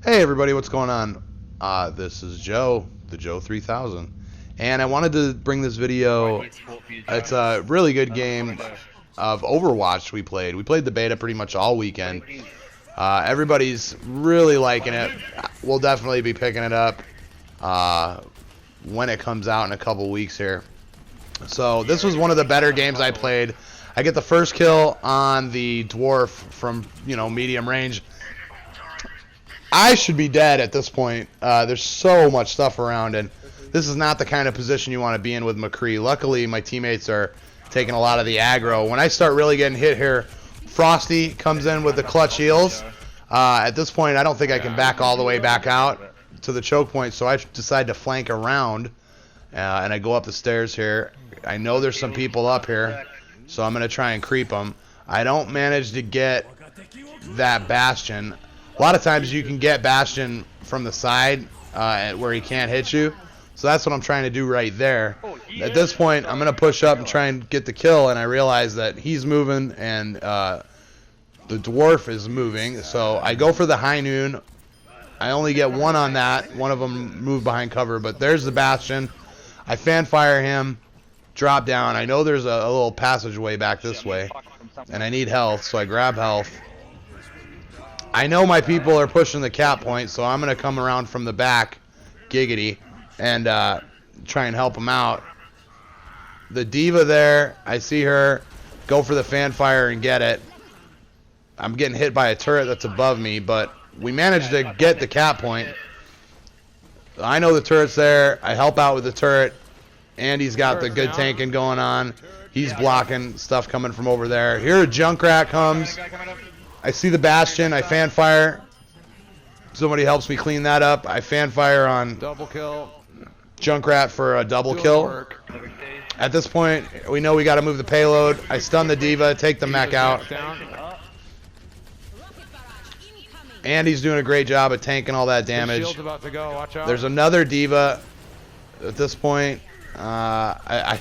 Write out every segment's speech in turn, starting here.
Hey everybody, what's going on? This is Joe, the Joe 3000, and I wanted to bring this video. It's a really good game of Overwatch we played. We played the beta pretty much all weekend. Everybody's really liking it. We'll definitely be picking it up when it comes out in a couple weeks here. So this was one of the better games I played. I get the first kill on the dwarf from, medium range. I should be dead at this point. There's so much stuff around, and this is not the kind of position you want to be in with Mcree. Luckily, my teammates are taking a lot of the aggro. When I start really getting hit here, Frosty comes in with the clutch heals. At this point, I don't think I can back all the way back out to the choke point, so I decide to flank around, and I go up the stairs here. I know there's some people up here, so I'm going to try and creep them. I don't manage to get that Bastion. A lot of times you can get Bastion from the side where he can't hit you. So that's what I'm trying to do right there. At this point, I'm going to push up and try and get the kill, and I realize that he's moving and the dwarf is moving. So I go for the high noon. I only get one on that. One of them moved behind cover, but there's the Bastion. I fan fire him, drop down. I know there's a little passageway back this way, and I need health, so I grab health. I know my people are pushing the cap point, so I'm going to come around from the back, giggity, and try and help them out. The diva there, I see her, go for the fan fire and get it. I'm getting hit by a turret that's above me, but we managed to get the cap point. I know the turret's there. I help out with the turret. Andy's got the good tanking going on. He's blocking stuff coming from over there. Here a Junkrat comes. I see the Bastion. I fan fire. Somebody helps me clean that up. I fan fire on double kill. Junkrat for a double kill. At this point, we know we got to move the payload. I stun the diva, take the mech out. Andy's doing a great job of tanking all that damage. There's another diva at this point. I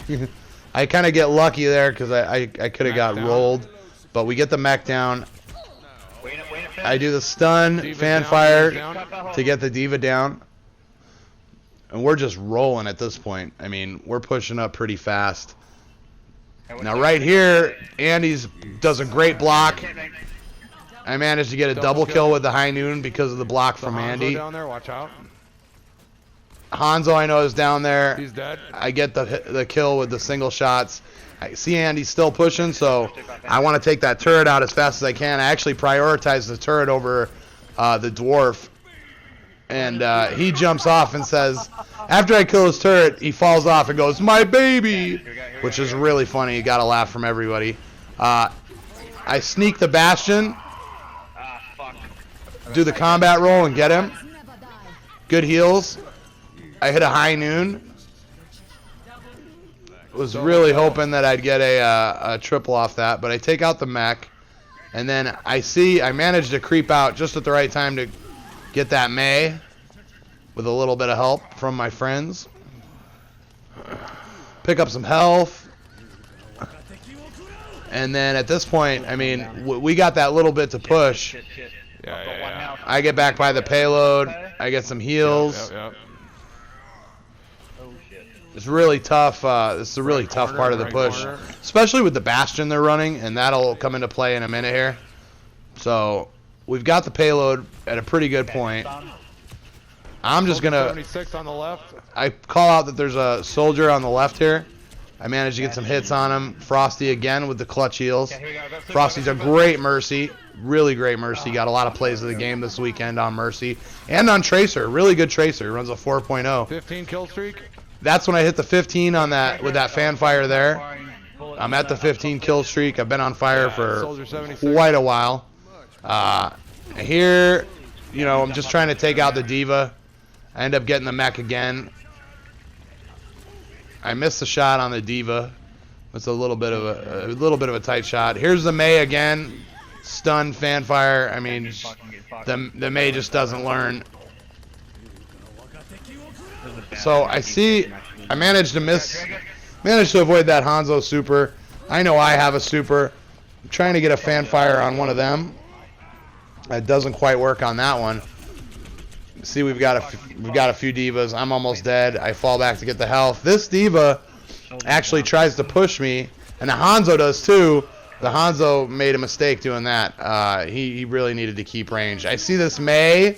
kind of get lucky there because I could have got rolled, but we get the mech down. I do the stun, fan fire to get the diva down. And we're just rolling at this point. I mean, we're pushing up pretty fast. Now right here, Andy's does a great block. I managed to get a double kill with the high noon because of the block from Andy. Down there, watch out. Hanzo I know is down there. He's dead. I get the kill with the single shots. I see Andy still pushing, so I want to take that turret out as fast as I can. I actually prioritize the turret over the dwarf. And he jumps off and says, after I kill his turret, he falls off and goes, "My baby!" Which is really funny. You got a laugh from everybody. I sneak the Bastion, do the combat roll and get him. Good heals. I hit a high noon. Was really hoping that I'd get a triple off that, but I take out the mech, and then I managed to creep out just at the right time to get that May with a little bit of help from my friends. Pick up some health, and then at this point, I mean, we got that little bit to push. Yeah. I get back by the payload. I get some heals. Yep. It's really tough. This is a really tough part of the push, especially with the Bastion they're running, and that'll come into play in a minute here. So we've got the payload at a pretty good point. I'm just gonna. 76 on the left. I call out that there's a soldier on the left here. I managed to get some hits on him. Frosty again with the clutch heals. Frosty's a great Mercy, really great Mercy. Got a lot of plays of the game this weekend on Mercy and on Tracer. Really good Tracer. Runs a 4.0. 15 kill streak. That's when I hit the 15 on that with that fan fire there. I'm at the 15 kill streak. I've been on fire for quite a while. Here, I'm just trying to take out the diva. I end up getting the mech again. I missed the shot on the diva. It's a little bit of a tight shot. Here's the May again. Stun, fan fire. I mean, the May just doesn't learn. So I managed to avoid that Hanzo super. I know I have a super. I'm trying to get a fan fire on one of them. It doesn't quite work on that one. See, we've got a few divas. I'm almost dead. I fall back to get the health. This diva actually tries to push me, and the Hanzo does too. The Hanzo made a mistake doing that. He really needed to keep range. I see this Mei,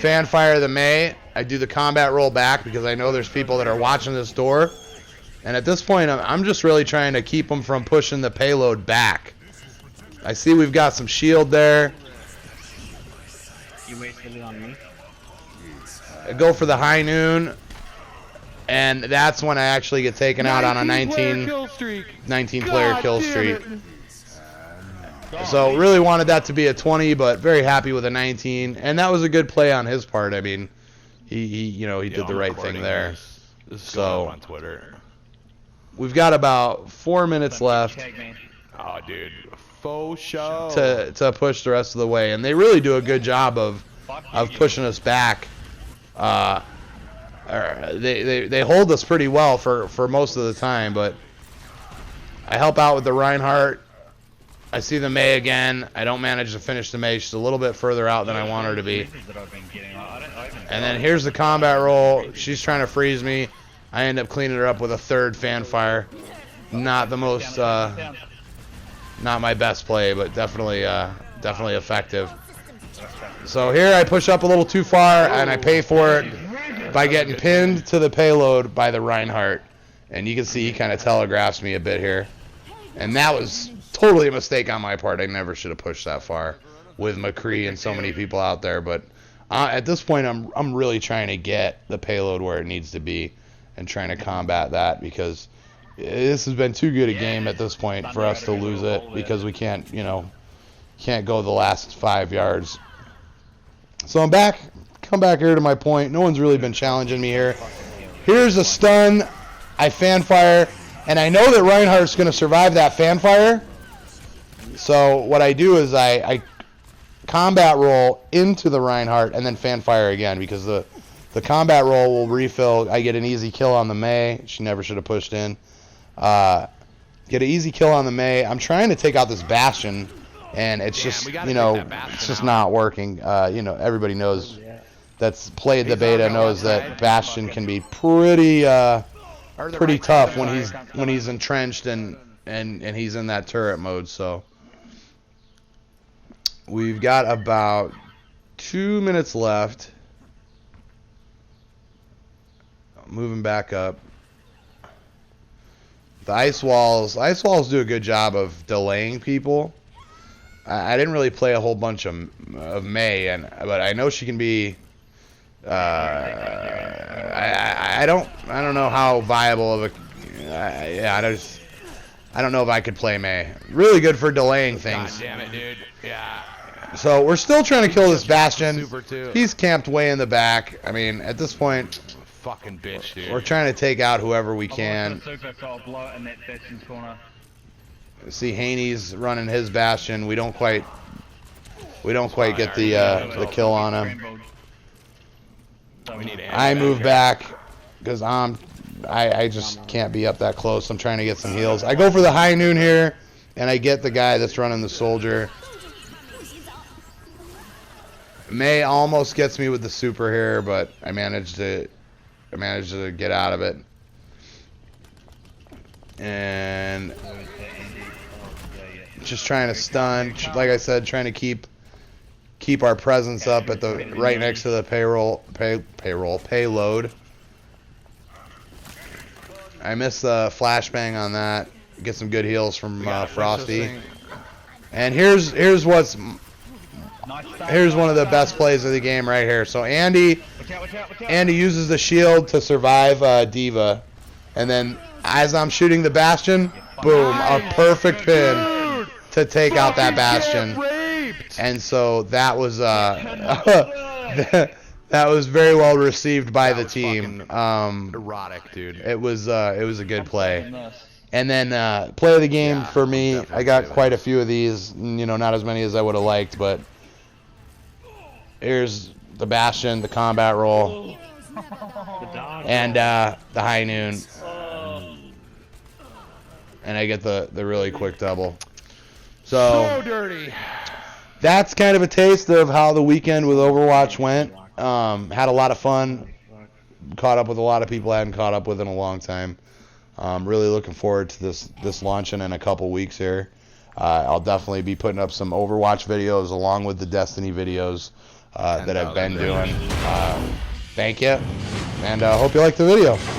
fanfire the Mei. I do the combat roll back because I know there's people that are watching this door. And at this point, I'm just really trying to keep them from pushing the payload back. I see we've got some shield there. You wasted it on me. I go for the high noon. And that's when I actually get taken out on a 19 player kill streak. So really wanted that to be a 20, but very happy with a 19. And that was a good play on his part. I mean, he did the right thing there. This is So going up on Twitter. we've got about 4 minutes left Oh, dude. Faux show. to push the rest of the way, and they really do a good job of pushing us back. They hold us pretty well for most of the time, but I help out with the Reinhardt. I see the Mei again. I don't manage to finish the Mei. She's a little bit further out than I want her to be. And then here's the combat roll. She's trying to freeze me. I end up cleaning her up with a third fanfire. Not the most, not my best play, but definitely effective. So here I push up a little too far, and I pay for it by getting pinned to the payload by the Reinhardt. And you can see he kind of telegraphs me a bit here. And that was totally a mistake on my part. I never should have pushed that far with Mcree and so many people out there. But at this point, I'm really trying to get the payload where it needs to be and trying to combat that, because this has been too good a game at this point for us to lose it, because we can't go the last 5 yards. So I'm back. Come back here to my point. No one's really been challenging me here. Here's a stun. I fanfire, and I know that Reinhardt's going to survive that fanfire. So what I do is I combat roll into the Reinhardt and then fanfire again, because the combat roll will refill. I get an easy kill on the Mei. She never should have pushed in. Get an easy kill on the Mei. I'm trying to take out this Bastion, and it's just, it's just not working. Everybody knows that's played the beta knows that Bastion can be pretty tough when he's entrenched and he's in that turret mode. So we've got about 2 minutes left. Moving back up. The ice walls do a good job of delaying people. I didn't really play a whole bunch of Mei, but I know she can be. I don't know how viable of a. I don't know if I could play Mei. Really good for delaying things. God damn it, dude. Yeah. So we're still trying to kill this Bastion. He's camped way in the back. I mean, at this point, fucking bitch, dude. we're trying to take out whoever we can. See, Haney's running his Bastion. We don't quite get the kill on him. I move back because I just can't be up that close. I'm trying to get some heals. I go for the high noon here, and I get the guy that's running the soldier. Mei almost gets me with the super here, but I managed to get out of it. And just trying to stun, like I said, trying to keep our presence up at the right next to the payload. I missed the flashbang on that. Get some good heals from Frosty. And here's one of the best plays of the game right here. So Andy uses the shield to survive Diva, and then as I'm shooting the Bastion, boom, a perfect pin to take out that Bastion. And so that was that was very well received by the team. Erotic, dude. It was a good play. And then play of the game for me, I got quite a few of these. Not as many as I would have liked, but here's the Bastion, the combat roll, and the high noon. And I get the really quick double. So dirty. That's kind of a taste of how the weekend with Overwatch went. Had a lot of fun. Caught up with a lot of people I hadn't caught up with in a long time. Really looking forward to this launching in a couple weeks here. I'll definitely be putting up some Overwatch videos along with the Destiny videos that I've been doing. Thank you, and hope you like the video.